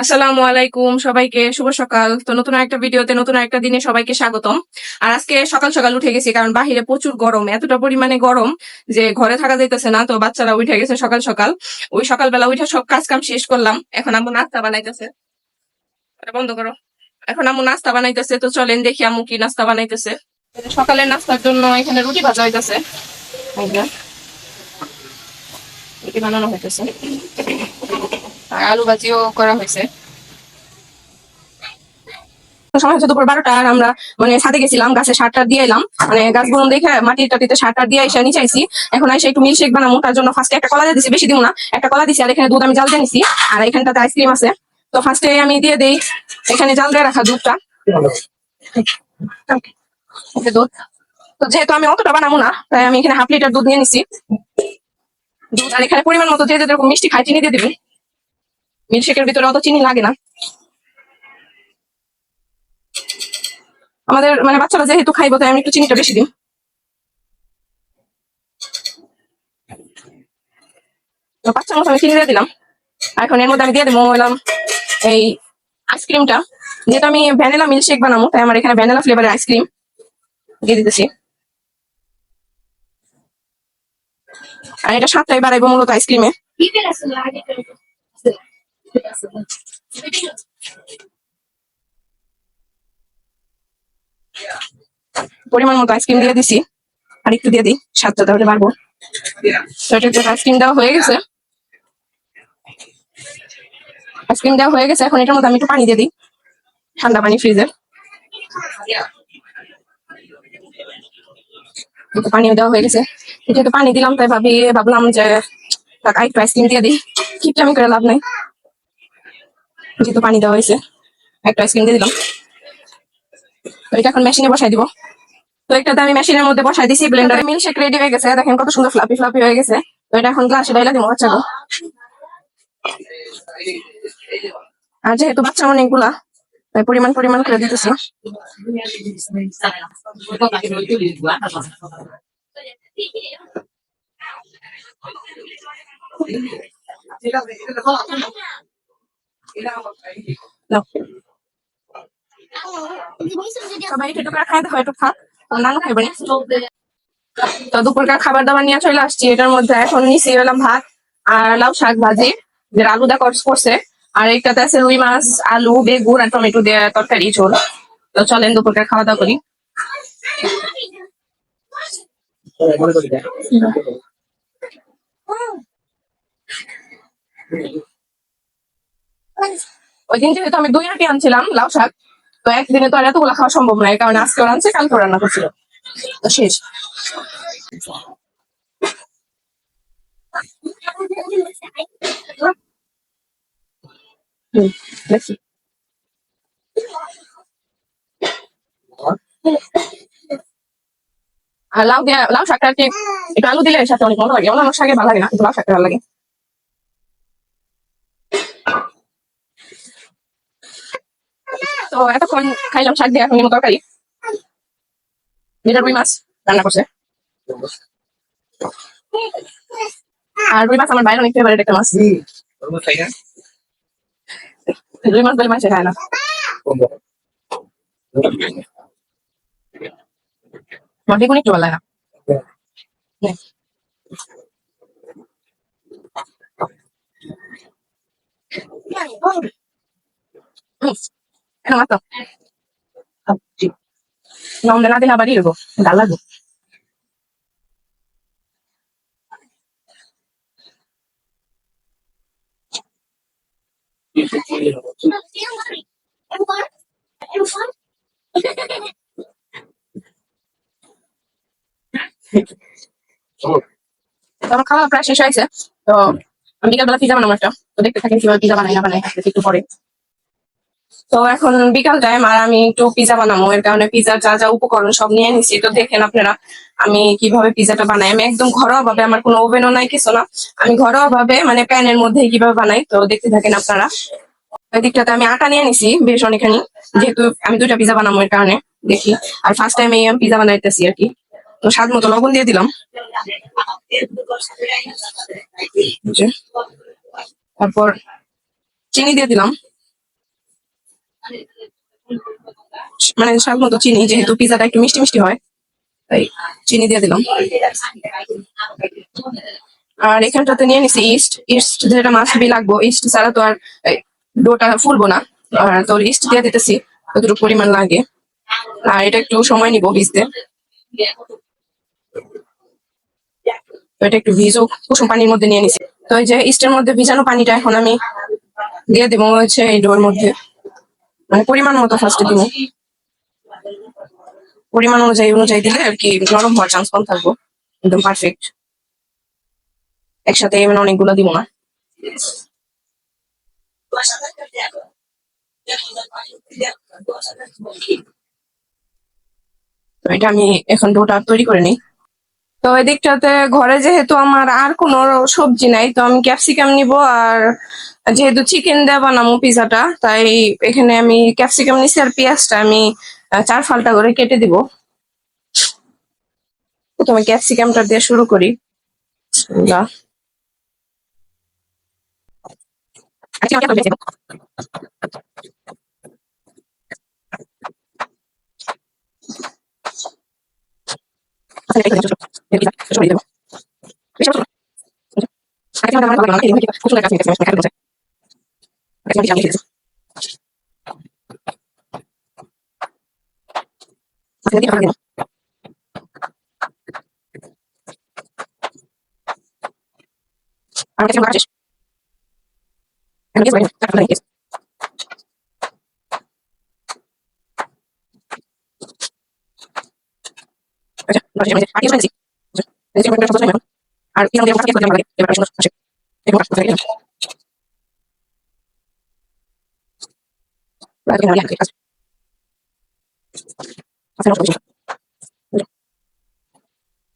আসসালামু আলাইকুম, সবাইকে শুভ সকাল। তো নতুন একটা ভিডিওতে নতুন একটা দিনে সবাইকে স্বাগতম। আর আজকে সকাল সকাল উঠে গেছি, কারণ বাহিরে প্রচুর গরম, এতটা পরিমাণে গরম যে ঘরে থাকা যাইতেছে না। তো বাচ্চারা উঠে গেছে সকাল সকাল। ওই সকালবেলা উঠে সব কাজ কাম শেষ করলাম। এখন আম্মু নাস্তা বানাইতেছে। এটা বন্ধ করো। এখন আম্মু নাস্তা বানাইতেছে, তো চলেন দেখি আম্মু কি নাস্তা বানাইতেছে। সকালের নাস্তার জন্য এখানে রুটি ভাজা হইতেছে। এই যে, রুটি বানানো হইতেছে আর আলু ভাজিও করা হয়েছে। সময় হচ্ছে দুপুর 12টা, আর আমরা মানে ছাদে গেছিলাম, গাছে সার টার দিয়ে এলাম। মানে গাছগুলো দেখে মাটির টাটিতে সার টার দিয়ে এসে নিচে আইছি। এখন এসে একটু মিল্কশেক বানাবো, তার জন্য ফার্স্টে একটা কলা দিয়ে দিছি, বেশি দিব না, একটা কলা দিছি। আর এখানে দুধ আমি জাল দিয়ে নিছি, আর এখানটাতে আইসক্রিম আছে। তো ফার্স্টে আমি দিয়ে দেই এখানে জাল দিয়ে রাখা দুধটা। ওকে, দুধ। তো যেহেতু আমি অতটা বানাবো না, তাই আমি এখানে 1/2 লিটার দুধ নিয়ে নিছি। দুধ, আর এখানে পরিমাণ মতো যে যেরকম মিষ্টি খাই চিনি দিয়ে দিবেন। মিল্কশেকের ভিতরে অত চিনি লাগে না। আমাদের মানে বাচ্চারা যেহেতু খাইবো, তাই আমি একটু চিনিটা বেশি দিই। তো 5 চামচ আমি চিনি দিয়ে দিলাম। আর এখন এর মধ্যে আমি দিয়ে দেবো এই আইসক্রিমটা। যেহেতু আমি ভ্যানিলা মিল্কশেক বানাবো, তাই আমার এখানে ভ্যানিলা ফ্লেভারের আইসক্রিম দিয়ে দিতেছি। আর এটা স্বাদটাই বাড়াইবো মূলত আইসক্রিমে। পরিমাণ মতো আইসক্রিম দিয়ে দিছি, আর একটু দিয়ে দিই, স্বাদটা তাহলে বাড়বো। তো এটা আইসক্রিম দেওয়া হয়ে গেছে। আইসক্রিম দেওয়া হয়ে গেছে, এখন এটার মধ্যে আমি একটু পানি দিয়ে দিই, ঠান্ডা পানি ফ্রিজের। পানিও দেওয়া হয়ে গেছে। যেহেতু পানি দিলাম, তাই ভাবলাম যে একটু আইসক্রিম দিয়ে দিই, কিপটামি করে লাভ নাই। যেহেতু পানি দেওয়া হয়েছে, একটু আইসক্রিম দিয়ে দিলাম। তো এটা এখন মেশিনে বসাই দিব। তো এটাতে আমি মেশিনের মধ্যে বসাই দিছি, ব্লেন্ডারে মিল্কশেক রেডি হয়ে গেছে। দেখেন কত সুন্দর ফ্লাপি ফ্লাপি হয়ে গেছে। তো এটা এখন গ্লাসে ঢাইলা দিব বাচ্চাকে। আর যেহেতু বাচ্চা অনেকগুলা, তাই পরিমাণ পরিমাণ করে দিতেছি। নাও। সবাই একটু করে খাই, দেখো একটু থাক, নানু খাইবে না। তো দুপুরকার খাবার দাবার নিয়ে চলে আসছি। এটার মধ্যে এখন নিচে এলাম ভাত আর লাউ শাক ভাজি, যেটা আলু দা করছে। আর একটাতে আছে রুই মাছ, আলু, বেগুন আর টমেটো দিয়ে তরকারি ঝোল। তো চলেন দুপুরকার খাওয়া দাওয়া করি। ওই দিন যেহেতু আমি 2 রুটি আনছিলাম লাউ শাক, তো একদিনে তো আর এতগুলো খাওয়া সম্ভব নয়, কারণ আজকে আনছে, কালকে রান্না করছিল, তো শেষ। দেখি। আর লাউ শাকটা আর কি একটু আলু দিলে সাথে অনেক মজা লাগে। অন্যান্য শাকে ভালো লাগে না, কিন্তু লাউ শাকটা ভালো লাগে। তো এতক্ষণ খাইলাম শাক দিয়ে, এখন নিমো তরকারি, যেটা রুই মাছ রান্না করছে। আর রুই মাছ আমার বাইরে অনেক ফেভারিট একটা মাছ। রুই মাছ বলে মাছ খায় না। আমার বেগুন একটু ভালো লাগে না। নে। এখন মাছ তো লম্বা না দিলে আবার ই হইব, ডাল লাগবে। তো আমার খাওয়া প্রায় শেষ হয়েছে। তো আমি বিকালবেলা পিজা বানাবো একটা, তো দেখতে থাকেন কিভাবে পিজা বানাই না বানাই একটু পরে। তো এখন বিকাল টাইম, আর আমি একটু পিজা বানাবো, এর কারণে পিজার যা যা উপকরণ সব নিয়ে নিছি। তো দেখেন আপনারা আমি কিভাবে পিজাটা বানাই। আমি একদম ঘরোয়া ভাবে, আমার কোনো ওভেনও নাই, কিছু না, আমি ঘরোয়া ভাবে মানে প্যানের মধ্যে কিভাবে বানাই। তো দেখতে থাকেন আপনারা। ওই দিকটাতে আমি আটা নিয়ে নিছি বেশ অনেকখানি, যেহেতু আমি 2টা পিজা বানাবো, এর কারণে দেখি। আর ফার্স্ট টাইম এই পিজা বানাইতেছি আর কি। তো স্বাদ মতো লবণ দিয়ে দিলাম, তারপর চিনি দিয়ে দিলাম, মানে স্বাদ মতো চিনি, যেহেতু পিজাটা একটু মিষ্টি মিষ্টি হয় তাই চিনি দিয়ে দিলাম। আর এখানটাতে নিয়ে নিছি ইস্ট। ইস্ট যেটা মাস্ট বি লাগবো, ইস্ট ছাড়া তো আর ডোটা ফুলবো না। আর তো ইস্ট দিয়ে দিতেছি কতটুকু পরিমাণ লাগে। আর এটা একটু সময় নিব ভিজতে, তো এটা একটু ভিজো কুসুম পানির মধ্যে নিয়ে নিছি। তো এই যে ইস্টের মধ্যে ভিজানো পানিটা এখন আমি দিয়ে দেবো হচ্ছে এই ডোর মধ্যে, মানে পরিমাণ মতো ফার্স্টে দিব। পরিমাণ অনুযায়ী অনুযায়ী দিলে আর কি নরম হওয়ার চান্স কম থাকবো, একদম পারফেক্ট। একসাথে মানে অনেকগুলো দিব না। তো এটা আমি এখন ডোটা তৈরি করে নিই। তো এদিকটাতে ঘরে যেহেতু আমার আর কোনো সবজি নাই, তো আমি ক্যাপসিকাম নিব। আর যেহেতু চিকেন দিয়ে বানাবো পিজাটা, তাই এখানে আমি ক্যাপসিকাম নিছি আর পেঁয়াজটা আমি 4 ফালটা করে কেটে দিব। প্রথমে ক্যাপসিকামটা দিয়ে শুরু করি। বিসমিল্লাহ। আর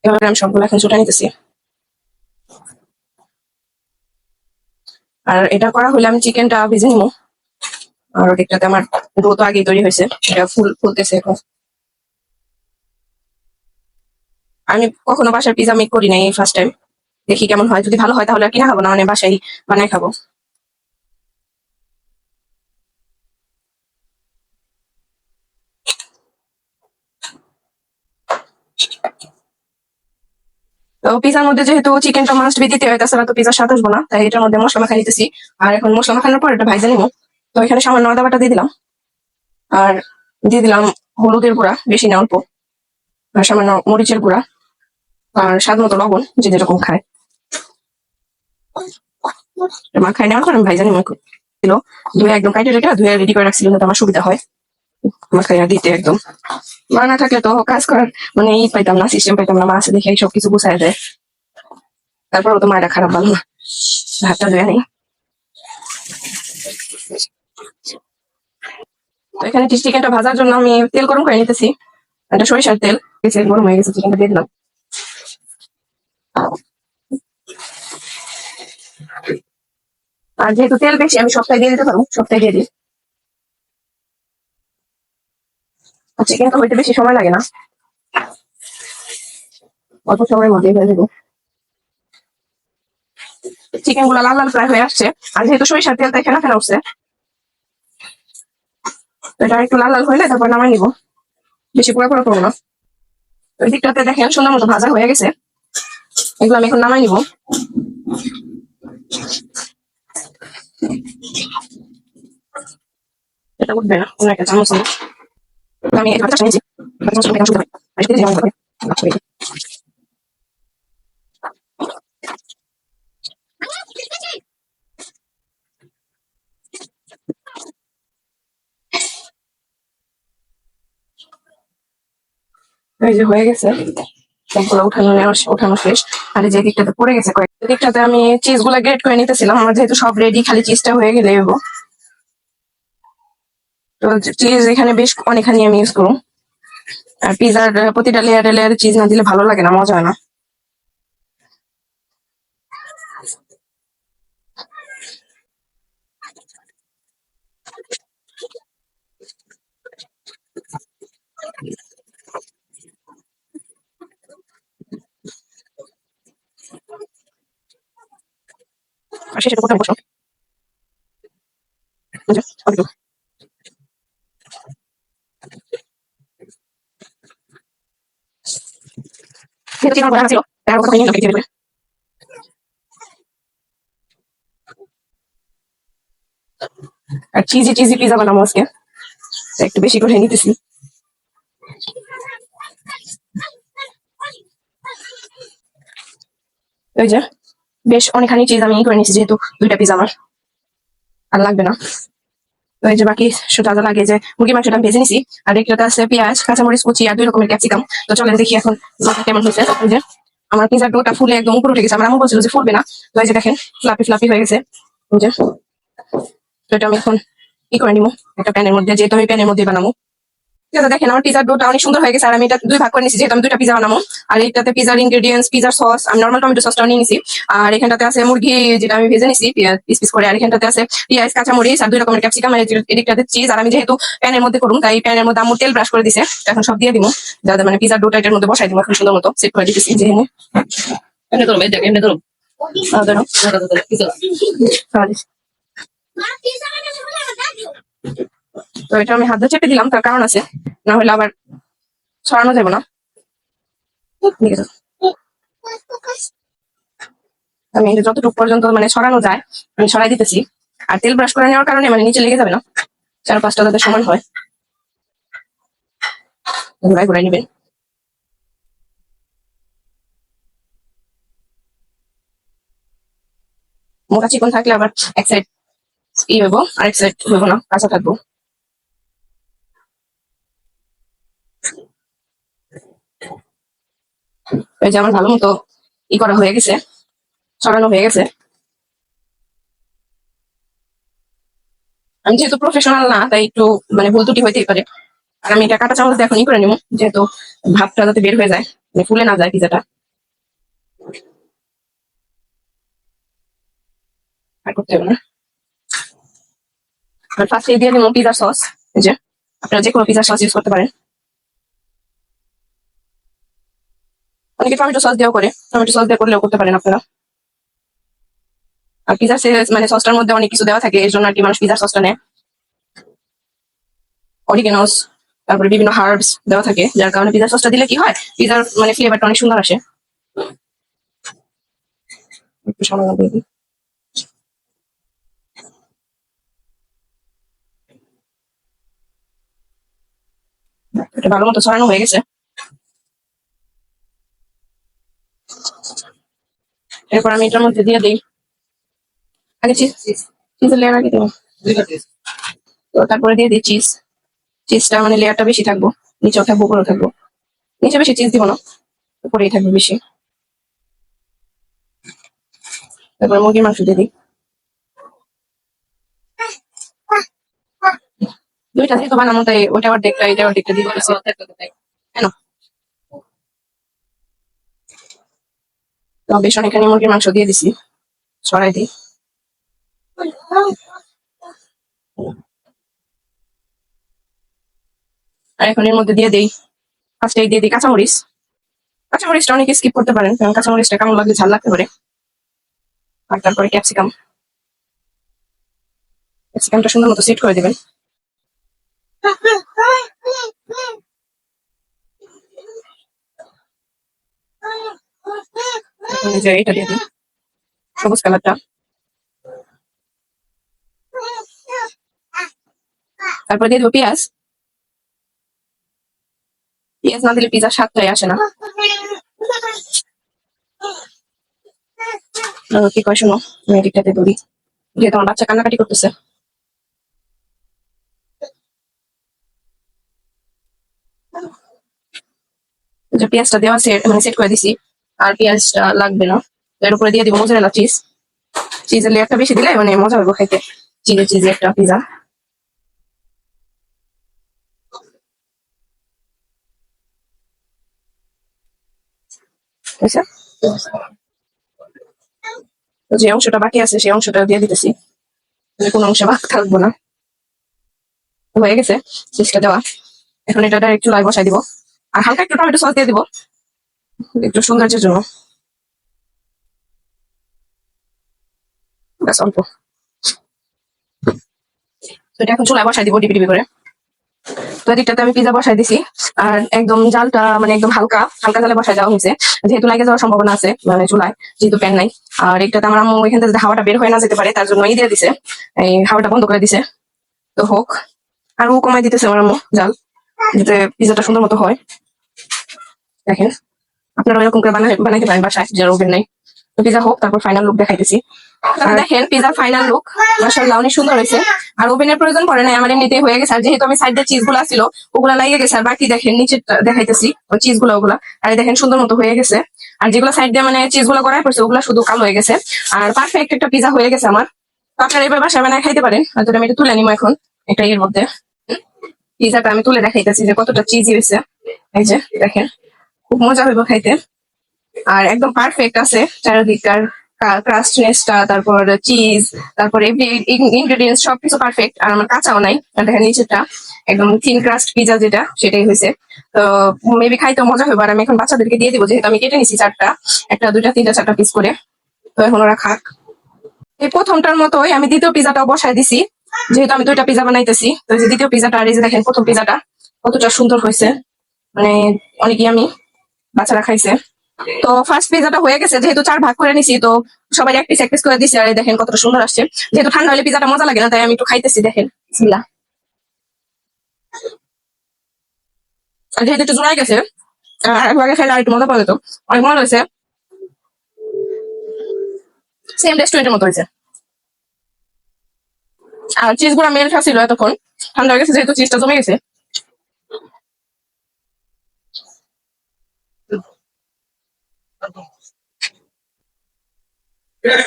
এভাবে আমি সবগুলো এখন ছুটে নিতেছি। আর এটা করা হলে আমি চিকেনটা ভেজে নিবো। আর ওদিকটাতে আমার ডো তো আগেই তৈরি হয়েছে, এটা ফুলতেছে এখন। আমি কখনো বাসায় পিজা মেক করি নাই, এই ফার্স্ট টাইম। দেখি কেমন হয়, যদি ভালো হয় তাহলে আর কিনা খাবো না, মানে বাসায় বানাই খাবো। তো পিজার মধ্যে যেহেতু চিকেনটা মাস্ট বি দিতে হয়, তাছাড়া তো পিজার স্বাদ আসবো না, তাই এটার মধ্যে মশলা মাখাই দিতেছি। আর এখন মশলা মাখানোর পর এটা ভাইজা নিবো। তো এখানে সামান্য আদা বাটা দিয়ে দিলাম। আর দিয়ে দিলাম হলুদের গুঁড়া, বেশি না অল্প। আর সামান্য মরিচের গুঁড়া। আর স্বাদ মতো লবণ, যে যেরকম খায়। মাখাই নেওয়ার পর আমি ভাইজা নিবো। ছিল ধুয়ে একদম কাইটে রেখে ধুয়ে রেডি করে রাখছিল, যাতে আমার সুবিধা হয় মাখাইয়া দিতে একদম। মা না থাকলে তো কাজ করার মানে পাইতাম না, সিস্টেম পাইতাম না। মা আছে দেখে সবকিছু গুছাই দেয়। তারপরও তো মায়েরা খারাপ ভালো না। হাতটা ধুয়ে নেই। তো এখানে চিকেনটা ভাজার জন্য আমি তেল গরম করে নিতেছি। এটা সরিষার তেল, গরম হয়ে গেছে, চিকেনটা দিয়ে দিলাম। আর যেহেতু তেল বেশি, আমি সবটাই দিয়ে দিতে পারবো, সবটাই দিয়ে দিই। চিকেন তো হইতে বেশি সময় লাগে না, অল্প সময়ের মধ্যেই হয়ে যাবে। চিকেন গুলা লাল লাল ফ্রাই হয়ে আসছে। আর যেহেতু সরিষার তেল, তাই ফেনা ফেনা উঠছে। এটা একটু লাল লাল হইলে তারপর নামাই নিবো, বেশি পোড়া পোড়া করবো না। ওই দিকটাতে দেখেন সুন্দর মতো ভাজা হয়ে গেছে, এগুলো আমি এখন নামাই নিবো। এটা উঠবে না, অন্য একটা চামচ নিয়ে আমি এই ভাতটা নিয়েছি। এই যে হয়ে গেছে, সবগুলো উঠানো শেষ। আর যে দিকটাতে পড়ে গেছে কয়েক দিকটাতে আমি চিজ গুলা গ্রেট করে নিতেছিলাম। আমার যেহেতু সব রেডি, খালি চিজটা হয়ে গেলে হবো। তো চিজ এখানে বেশ অনেকখানি আমি ইউজ করবো। আর পিজার প্রতিটা লেয়ারে লেয়ারে চিজ না দিলে ভালো লাগে না, মজা হয় না। আর শেষে তো কোথাও বসো। চিজ আমার ছিল তার কথা নিয়ে লিখে দিবে। আর চিজি চিজি পিজা বানাবো আজকে, একটু বেশি করে নিতেছি। ওই যে বেশ অনেকখানি চিজ আমি করে নিয়েছি, যেহেতু 2টা পিজা আমার আর লাগবে না। তো এই যে বাকি যা যা লাগে, যে মুরগির মাংসটা আমি ভেজে নিছি, আর এগুলোতে আছে পেঁয়াজ, কাঁচামরিচ কুচি আর 2 রকমের ক্যাপসিকাম। তো চলেন দেখি এখন কেমন হয়েছে। ওই যে আমার পিজার ডোটা ফুলে একদম উপরে উঠে গেছে, আমার আম্মু বলছিল যে ফুলবে না, তো এই যে দেখেন ফ্লাপি ফ্লাপি হয়ে গেছে। ওই যে তো এটা আমি এখন কি করে নিবো একটা প্যানের মধ্যে, যেহেতু আমি প্যানের মধ্যে বানাবো। দেখেন আমার পিজার ডোটা অনেক সুন্দর হয়ে গেছে, আর আমি এটা 2 ভাগ করে নিয়েছি, যেহেতু আমি 2টা পিজা বানাবো। আর এইটাতে পিজার ইনগ্রেডিয়েন্টস, পিজার সস, আমি নর্মাল টমেটো সসটা নিয়ে নিছি। আর এখানটাতে আছে মুরগি যেটা আমি ভেজে নিছি পিস পিস করে, আর এখানটাতে আছে পেঁয়াজ, কাঁচামরিচ আর 2 রকমের ক্যাপসিকাম, আর এদিকটাতে চিজ। আর আমি যেহেতু প্যানের মধ্যে করুন, তাই প্যানের মধ্যে আম্মু তেল ব্রাশ করে দিছে, এখন সব দিয়ে দিব, যাতে মানে পিজার ডোটা এটার মধ্যে বসাই দিব, এখন সুন্দর মতো সেট করে দিতেছি। যে এমনি ধরো ভাই, এমনি ধরো তো এটা আমি হাত দিয়ে চেপে দিলাম, তার কারণ আছে, না হলে আবার ছড়ানো যাবে না। আমি যতটুকু পর্যন্ত মানে ছড়ানো যায় আমি ছড়াই দিতেছি, আর তেল ব্রাশ করে নেওয়ার কারণে মানে নিচে লেগে যাবে না, 4-5টা যাতে সমান হয়। ঘুরাই ঘুরাই নিবেন। মোটা চিকন থাকলে আবার এক সাইড হইব, আর এক সাইড হইব না, কাঁচা থাকবো। এই যে আমার ভালো মতো করা হয়ে গেছে, ছড়ানো হয়ে গেছে। আমি যেহেতু প্রফেশনাল না, তাই একটু মানে ভুল ত্রুটি হইতেই পারে। আর আমি এটা কাঁটা চামচ দিয়ে এখন করে নিবো, যেহেতু ভাতটা যাতে বের হয়ে যায়, মানে ফুলে না যায় পিজাটা। আর করতে হবে না। আর ফার্স্টে দিয়ে দিব পিজার সস। এই যে আপনারা যে কোনো পিজার সস ইউজ করতে পারেন, অনেকে টমেটো সস দিয়েও করে, টমেটো সস দিয়ে করলেও করতে পারেন আপনারা। আর পিজার মানে সসটার মধ্যে অনেক কিছু দেওয়া থাকে, এর জন্য আর কি মানুষ পিজার সসটা নেয়। অরিগেনোস, তারপরে বিভিন্ন হার্বস দেওয়া থাকে, যার কারণে পিজার সসটা দিলে কি হয়, পিজার মানে ফ্লেভারটা অনেক সুন্দর আসে। একটু সামান্য দিয়ে দিই। এটা ভালো মতো ছড়ানো হয়ে গেছে। এরপর আমি এটার মধ্যে দিয়ে দিই আগে চিজের লেয়ার আগে দেবো, তো তারপরে দিয়ে দিই চিজ। চিজটা মানে লেয়ারটা বেশি থাকবো, নিচেও থাকবো উপরেও থাকবো। নিচে বেশি চিজ দিব না, উপরেই থাকবে বেশি। তারপর মুরগির মাংস দিয়ে দিই, 2টা যেহেতু বানাবো, তাই ওইটা অর্ধেকটা এটা অর্ধেকটা দিয়ে দিতেছি। কেন তো বেশ অনেকখানি মুরগির মাংস দিয়ে দিছি, ছড়াই দিই। আর এখন এর মধ্যে দিয়ে দিই, ফার্স্টে দিয়ে দিই কাঁচামরিচ। কাঁচামরিচটা অনেকে স্কিপ করতে পারেন, কারণ কাঁচামরিচটা কেমন লাগলে ঝাল লাগতে পারে। আর তারপরে ক্যাপসিকাম, ক্যাপসিকামটা সুন্দর মতো সেট করে দিবেন। যে এটা দিয়ে দিই সবুজ কালারটা, তারপরে দিয়ে দেবো পেঁয়াজ। পেঁয়াজ না দিলে পিজার স্বাদটাই আসে না। কি কয় শোনো, আমি এদিকটাতে ধরি, যেহেতু আমার বাচ্চা কান্নাকাটি করতেছে। পেঁয়াজটা দেওয়া মানে সেট করে দিছি, আর পেঁয়াজটা লাগবে না। এর উপরে দিয়ে দিব মোজারেলা চিজ। চিজের লেয়ারটা বেশি দিলে মানে মজা হবে খাইতে, চিজে চিজে একটা পিজা। যে অংশটা বাকি আছে সেই অংশটা দিয়ে দিতেছি, কোনো অংশ বাদ থাকবো না। হয়ে গেছে চিজটা দেওয়া, এখন এটা ডাইরেক্ট চুলায় বসাই দিব। আর হালকা একটু টমেটো সস দিয়ে দিব একটু সৌন্দর্যের জন্য, ব্যাস অল্প। তো এটা এখন চুলায় বসাই দিব ডিবি ডিবি করে। তো এদিকটাতে আমি পিজা বসাই দিছি, আর একদম জালটা মানে একদম হালকা হালকা জালে বসায় দেওয়া হয়েছে, যেহেতু লাগে যাওয়ার সম্ভাবনা আছে মানে চুলায়, যেহেতু প্যান নাই। আর একটাতে আমার আম্মু এখান থেকে হাওয়াটা বের হয়ে না যেতে পারে তার জন্য দিয়ে দিছে, এই হাওয়াটা বন্ধ করে দিছে। তো হোক, আর ও কমাই দিতেছে আমার আম্মু জাল, যাতে পিজাটা সুন্দর মতো হয়। দেখেন আপনারা এরকম করে বানাইতে পারেন বাসায়, যার ওভেন নাই। তো পিজা হোক, তারপর ফাইনাল লুক দেখাইতেছি। আর দেখেন পিজার ফাইনাল লুক মাশাআল্লাহ অনেক সুন্দর হয়েছে। আর ওভেনের প্রয়োজন পড়ে নাই, আমার এমনিতেই হয়ে গেছে। আর যেহেতু আমি সাইডে চিজ গুলা ছিল ওগুলা লাগিয়ে গেছে, আর বাকি দেখেন নিচে দেখাইতেছি ওই চিজ গুলা, ওগুলা আর দেখেন সুন্দর মতো হয়ে গেছে। আর যেগুলো সাইড দিয়ে মানে চিজ গুলা করাই পড়ছে ওগুলা শুধু কালো হয়ে গেছে। আর পারফেক্ট একটা পিজা হয়ে গেছে আমার। তো আপনারা এবার বাসায় বানায় খাইতে পারেন। হয়তো আমি এটা তুলে নিবো এখন একটা এর মধ্যে। পিজাটা আমি তুলে দেখাইতেছি যে কতটা চিজি হয়েছে। এই যে দেখেন, খুব মজা হইব খাইতে। আর একদম পারফেক্ট আছে চারিদিককার ক্রাস্টনেসটা, তারপর চিজ, তারপর এভরি ইনগ্রেডিয়েন্টস সবকিছু পারফেক্ট। আর আমার কাঁচাও নাই, আর দেখেন নিচেরটা একদম থিন ক্রাস্ট পিজা যেটা সেটাই হয়েছে। তো মেবি খাইতে মজা হবে। আর আমি এখন বাচ্চাদেরকে দিয়ে দিবো, যেহেতু আমি কেটে নিছি চারটা, একটা দুইটা তিনটা চারটা পিস করে। তো এখন ওরা খাক। এই প্রথমটার মতোই আমি দ্বিতীয় পিজাটাও বসায় দিছি, যেহেতু আমি দুইটা পিজা বানাইতেছি। তো এই যে দ্বিতীয় পিজাটা, আর এই যে দেখেন প্রথম পিজাটা কতটা সুন্দর হয়েছে, মানে অনেক ইয়ামি, বাচ্চারা খাইছে। তো ফার্স্ট পিজাটা হয়ে গেছে, যেহেতু 4 ভাগ করে নিছি তো সবাই এক পিস করে দিছি। আর এই দেখেন কতটা সুন্দর আসছে। যেহেতু ঠান্ডা হলে পিজাটা মজা লাগে না, তাই আমি একটু খাইতেছি। দেখেন বিসমিল্লাহ। আর যেহেতু একটু জোড়াই গেছে, একটু আগে খাইলে আর একটু মজা পাওয়া যেত। অনেক মজা হয়েছে, সেম রেস্টুরেন্টের মতো হয়েছে। আর চিজ গুলা মেল্ট ছিল এতক্ষণ, ঠান্ডা হয়ে গেছে যেহেতু চিজটা জমে গেছে।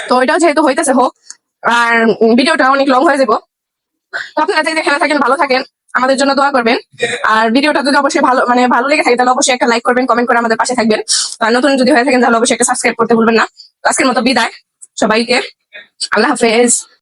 তো ওইটাও যেহেতু হইতেছে হোক, আর ভিডিওটা অনেক লং হয়ে যাবো। তো আপনারা যদি খেলা থাকেন, ভালো থাকেন, আমাদের জন্য দোয়া করবেন। আর ভিডিওটা যদি অবশ্যই ভালো লেগে থাকে তাহলে অবশ্যই একটা লাইক করবেন, কমেন্ট করে আমাদের পাশে থাকবেন। আর নতুন যদি হয়ে থাকেন তাহলে অবশ্যই একটা সাবস্ক্রাইব করতে ভুলবেন না। তো আজকের মতো বিদায় সবাইকে, আল্লাহ হাফেজ।